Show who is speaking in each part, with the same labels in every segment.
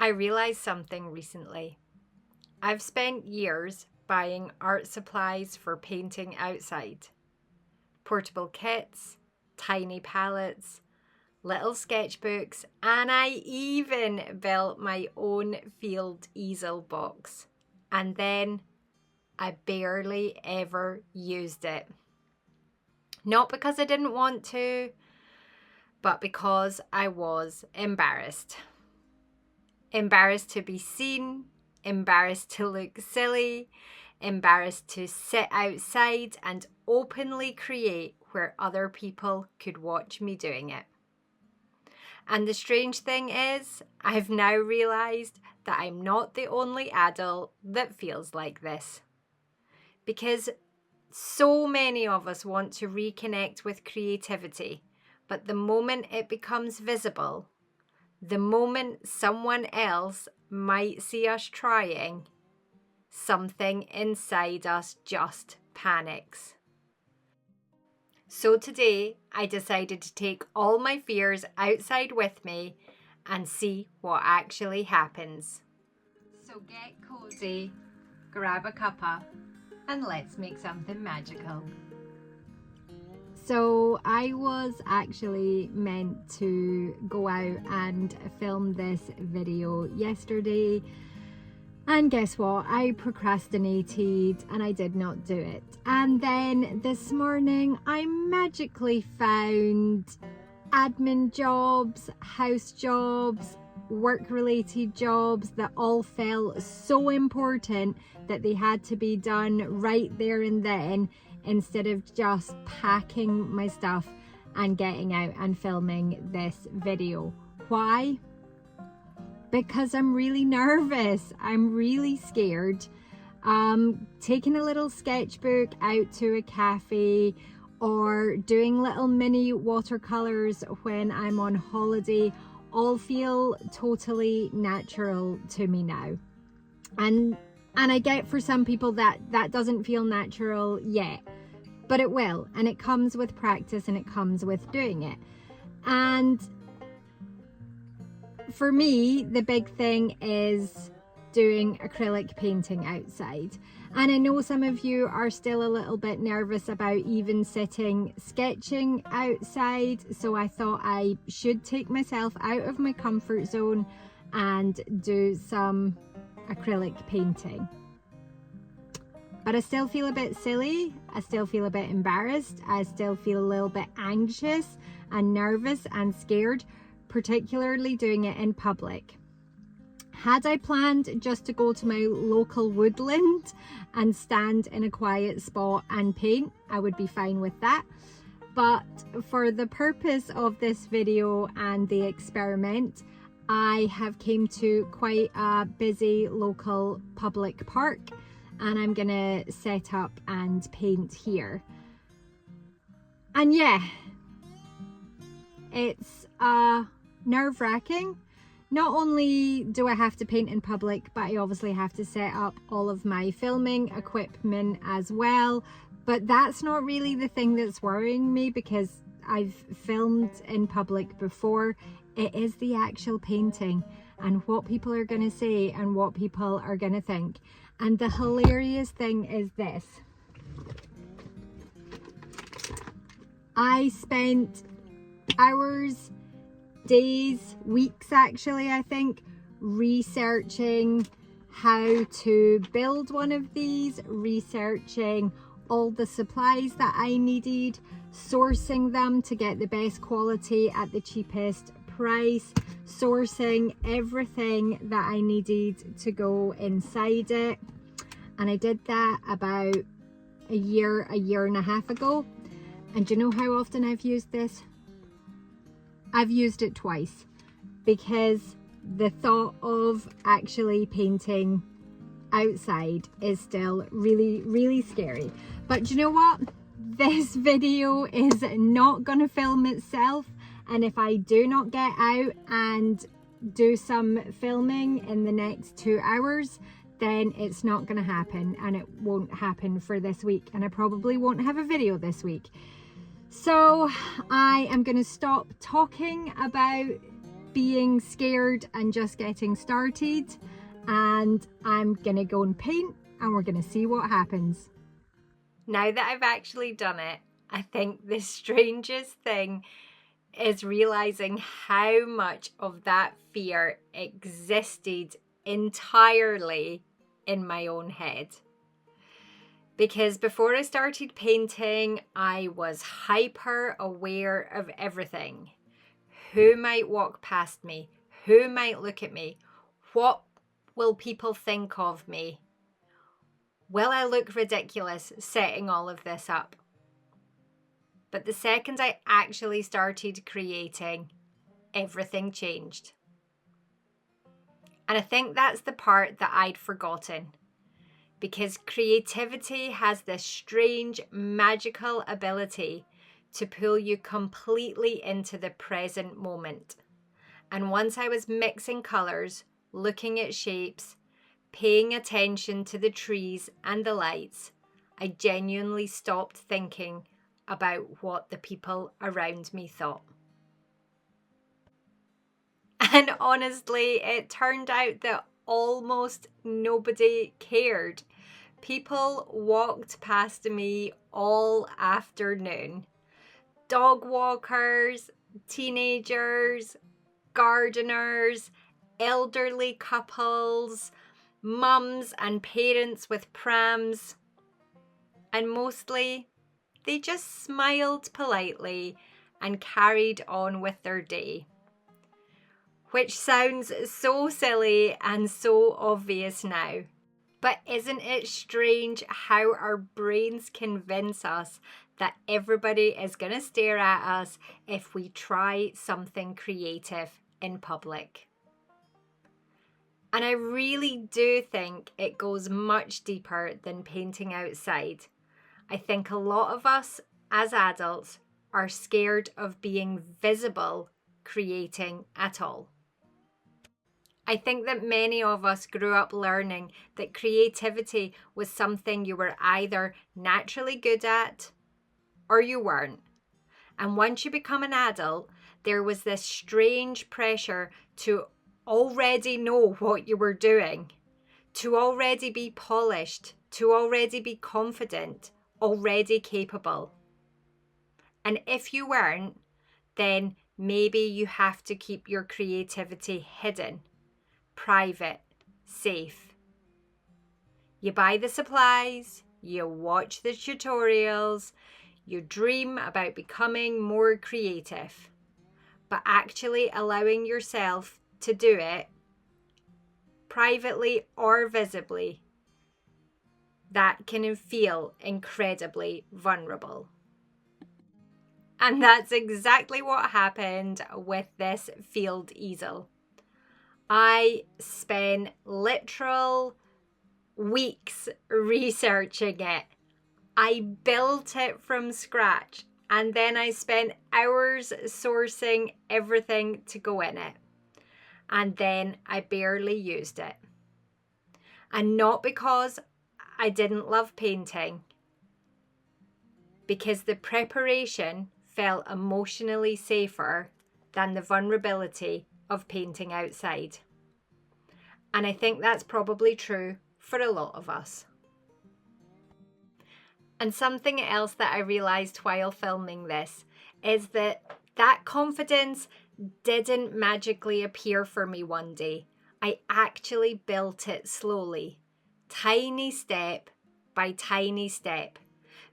Speaker 1: I realised something recently. I've spent years buying art supplies for painting outside. Portable kits, tiny palettes, little sketchbooks, and I even built my own field easel box. And then I barely ever used it. Not because I didn't want to, but because I was embarrassed. Embarrassed to be seen, embarrassed to look silly, embarrassed to sit outside and openly create where other people could watch me doing it. And the strange thing is, I've now realised that I'm not the only adult that feels like this. Because so many of us want to reconnect with creativity, but the moment it becomes visible, the moment someone else might see us trying, something inside us just panics. So today, I decided to take all my fears outside with me and see what actually happens. So get cozy, grab a cuppa, and let's make something magical. So I was actually meant to go out and film this video yesterday, and guess what? I procrastinated and I did not do it. And then this morning I magically found admin jobs, house jobs, work-related jobs that all felt so important that they had to be done right there and then, instead of just packing my stuff and getting out and filming this video. Why? Because I'm really nervous. I'm really scared. Taking a little sketchbook out to a cafe or doing little mini watercolors when I'm on holiday all feel totally natural to me now. And I get for some people that doesn't feel natural yet, but it will, and it comes with practice and it comes with doing it. And for me, the big thing is doing acrylic painting outside. And I know some of you are still a little bit nervous about even sitting sketching outside, so I thought I should take myself out of my comfort zone and do some acrylic painting. But I still feel a bit silly, I still feel a bit embarrassed, I still feel a little bit anxious and nervous and scared, particularly doing it in public. Had I planned just to go to my local woodland and stand in a quiet spot and paint, I would be fine with that. But for the purpose of this video and the experiment, I have came to quite a busy local public park, and I'm gonna set up and paint here. And yeah, it's nerve-wracking. Not only do I have to paint in public, but I obviously have to set up all of my filming equipment as well. But that's not really the thing that's worrying me, because I've filmed in public before. It is the actual painting and what people are going to say and what people are going to think. And the hilarious thing is this. I spent hours, days, weeks actually, I think, researching how to build one of these, researching all the supplies that I needed, sourcing them to get the best quality at the cheapest price, sourcing everything that I needed to go inside it. And I did that about a year and a half ago. And do you know how often I've used this? I've used it twice, because the thought of actually painting outside is still really, really scary. But do you know what? This video is not going to film itself, and if I do not get out and do some filming in the next 2 hours, then it's not going to happen, and it won't happen for this week, and I probably won't have a video this week. So I am going to stop talking about being scared and just getting started, and I'm gonna go and paint and we're gonna see what happens. Now that I've actually done it, I think the strangest thing is realizing how much of that fear existed entirely in my own head. Because before I started painting, I was hyper aware of everything. Who might walk past me? Who might look at me? What will people think of me? Will I look ridiculous setting all of this up? But the second I actually started creating, everything changed. And I think that's the part that I'd forgotten. Because creativity has this strange, magical ability to pull you completely into the present moment. And once I was mixing colours, looking at shapes, paying attention to the trees and the lights, I genuinely stopped thinking about what the people around me thought. And honestly, it turned out that almost nobody cared. People walked past me all afternoon. Dog walkers, teenagers, gardeners, elderly couples, mums and parents with prams. And mostly, they just smiled politely and carried on with their day. Which sounds so silly and so obvious now. But isn't it strange how our brains convince us that everybody is going to stare at us if we try something creative in public? And I really do think it goes much deeper than painting outside. I think a lot of us as adults are scared of being visible creating at all. I think that many of us grew up learning that creativity was something you were either naturally good at or you weren't. And once you become an adult, there was this strange pressure to already know what you were doing, to already be polished, to already be confident, already capable. And if you weren't, then maybe you have to keep your creativity hidden, private, safe. You buy the supplies, you watch the tutorials, you dream about becoming more creative, but actually allowing yourself to do it privately or visibly, that can feel incredibly vulnerable. And that's exactly what happened with this field easel. I spent literal weeks researching it. I built it from scratch, and then I spent hours sourcing everything to go in it. And then I barely used it. And not because I didn't love painting, because the preparation felt emotionally safer than the vulnerability of painting outside. And I think that's probably true for a lot of us. And something else that I realised while filming this is that confidence didn't magically appear for me one day. I actually built it slowly, tiny step by tiny step.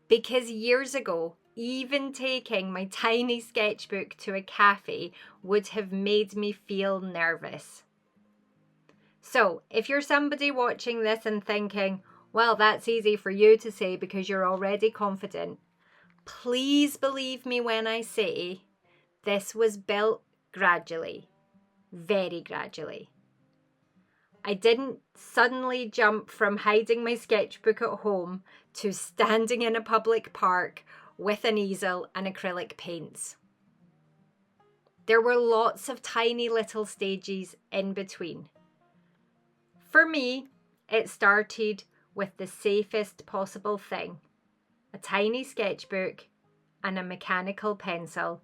Speaker 1: Because years ago, even taking my tiny sketchbook to a cafe would have made me feel nervous. So if you're somebody watching this and thinking, well, that's easy for you to say because you're already confident, please believe me when I say this was built gradually, very gradually. I didn't suddenly jump from hiding my sketchbook at home to standing in a public park with an easel and acrylic paints. There were lots of tiny little stages in between. For me, it started with the safest possible thing, a tiny sketchbook and a mechanical pencil,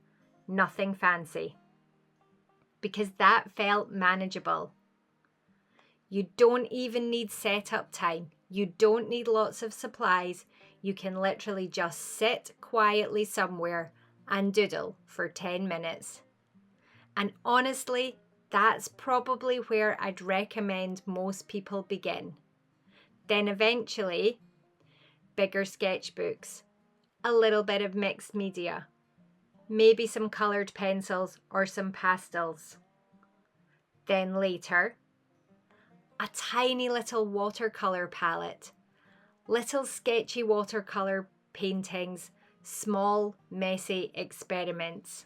Speaker 1: nothing fancy. because that felt manageable. You don't even need setup time. You don't need lots of supplies. You can literally just sit quietly somewhere and doodle for 10 minutes. And honestly, that's probably where I'd recommend most people begin. Then eventually, bigger sketchbooks, a little bit of mixed media, maybe some coloured pencils or some pastels. Then later, a tiny little watercolour palette, little sketchy watercolour paintings, small, messy experiments.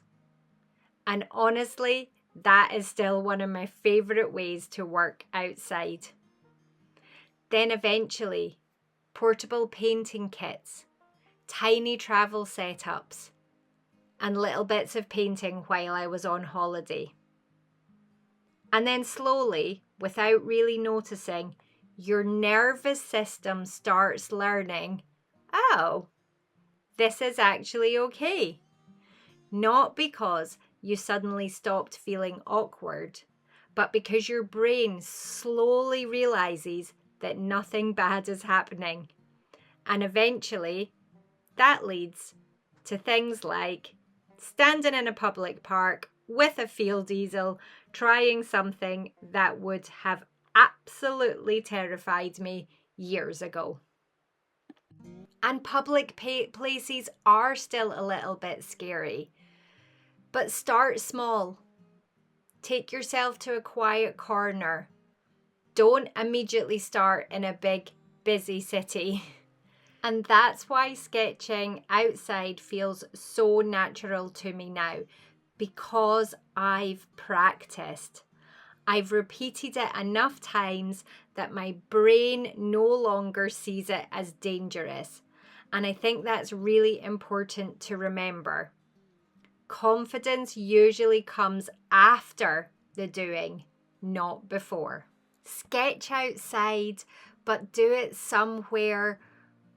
Speaker 1: And honestly, that is still one of my favourite ways to work outside. Then eventually, portable painting kits, tiny travel setups, and little bits of painting while I was on holiday. And then slowly, without really noticing, your nervous system starts learning, oh, this is actually okay. Not because you suddenly stopped feeling awkward, but because your brain slowly realizes that nothing bad is happening. And eventually, that leads to things like standing in a public park with a field easel, trying something that would have absolutely terrified me years ago. And public places are still a little bit scary, but start small. Take yourself to a quiet corner. Don't immediately start in a big, busy city. And that's why sketching outside feels so natural to me now, because I've practiced. I've repeated it enough times that my brain no longer sees it as dangerous. And I think that's really important to remember. Confidence usually comes after the doing, not before. Sketch outside, but do it somewhere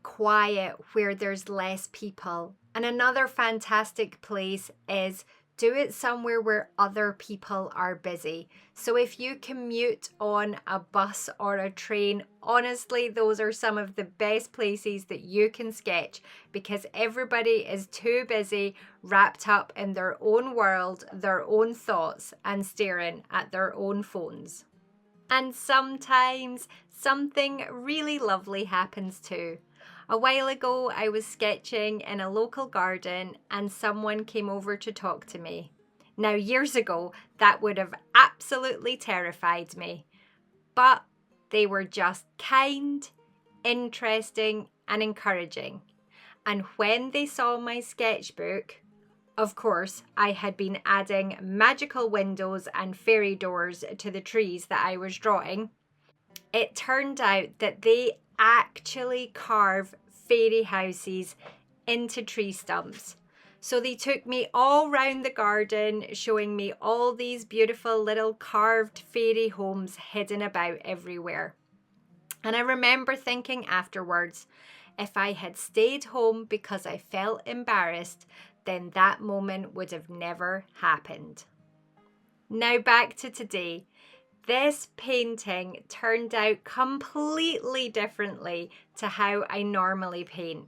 Speaker 1: quiet where there's less people. And another fantastic place is do it somewhere where other people are busy. So if you commute on a bus or a train, honestly, those are some of the best places that you can sketch because everybody is too busy, wrapped up in their own world, their own thoughts, and staring at their own phones. And sometimes something really lovely happens too. A while ago, I was sketching in a local garden and someone came over to talk to me. Now, years ago, that would have absolutely terrified me. But they were just kind, interesting, and encouraging. And when they saw my sketchbook, of course, I had been adding magical windows and fairy doors to the trees that I was drawing. It turned out that they actually carve fairy houses into tree stumps. So they took me all round the garden, showing me all these beautiful little carved fairy homes hidden about everywhere. And I remember thinking afterwards, if I had stayed home because I felt embarrassed, then that moment would have never happened. Now back to today. This painting turned out completely differently to how I normally paint.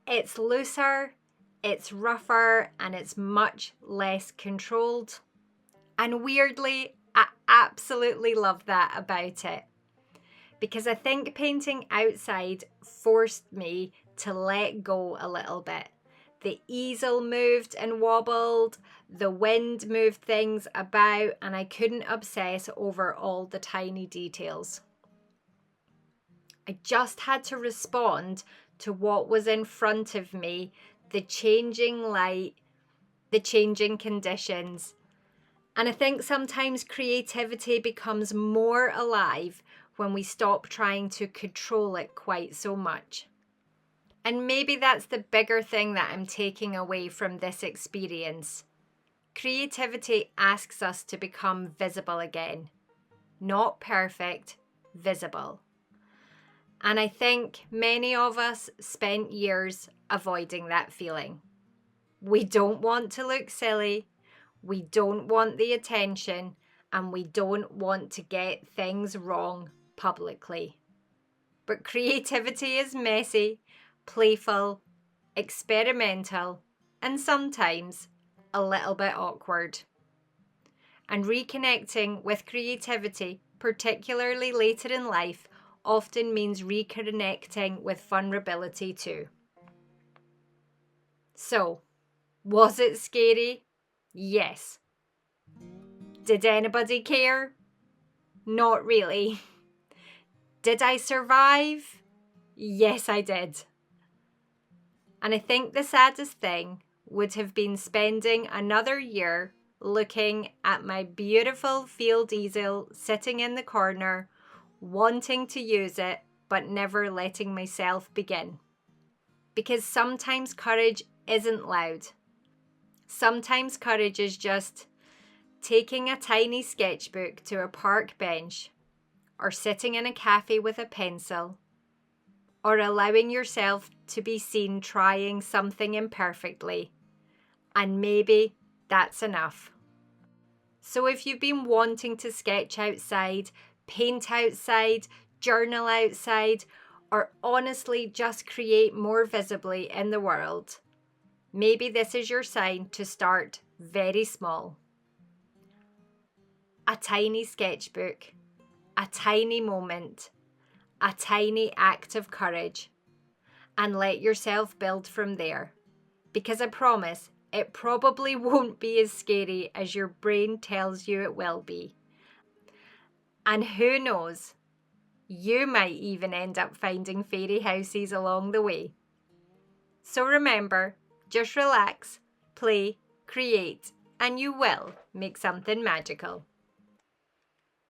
Speaker 1: It's looser, it's rougher, and it's much less controlled. And weirdly, I absolutely love that about it. Because I think painting outside forced me to let go a little bit. The easel moved and wobbled, the wind moved things about, and I couldn't obsess over all the tiny details. I just had to respond to what was in front of me, the changing light, the changing conditions. And I think sometimes creativity becomes more alive when we stop trying to control it quite so much. And maybe that's the bigger thing that I'm taking away from this experience. Creativity asks us to become visible again. Not perfect, visible. And I think many of us spent years avoiding that feeling. We don't want to look silly. We don't want the attention, and we don't want to get things wrong publicly. But creativity is messy, playful, experimental, and sometimes a little bit awkward. And reconnecting with creativity, particularly later in life, often means reconnecting with vulnerability too. So, was it scary? Yes. Did anybody care? Not really. Did I survive? Yes, I did. And I think the saddest thing would have been spending another year looking at my beautiful field easel sitting in the corner, wanting to use it, but never letting myself begin. Because sometimes courage isn't loud. Sometimes courage is just taking a tiny sketchbook to a park bench, or sitting in a cafe with a pencil, or allowing yourself to be seen trying something imperfectly. And maybe that's enough. So if you've been wanting to sketch outside, paint outside, journal outside, or honestly just create more visibly in the world, maybe this is your sign to start very small. A tiny sketchbook, a tiny moment, a tiny act of courage, and let yourself build from there. Because I promise, it probably won't be as scary as your brain tells you it will be. And who knows, you might even end up finding fairy houses along the way. So remember, just relax, play, create, and you will make something magical.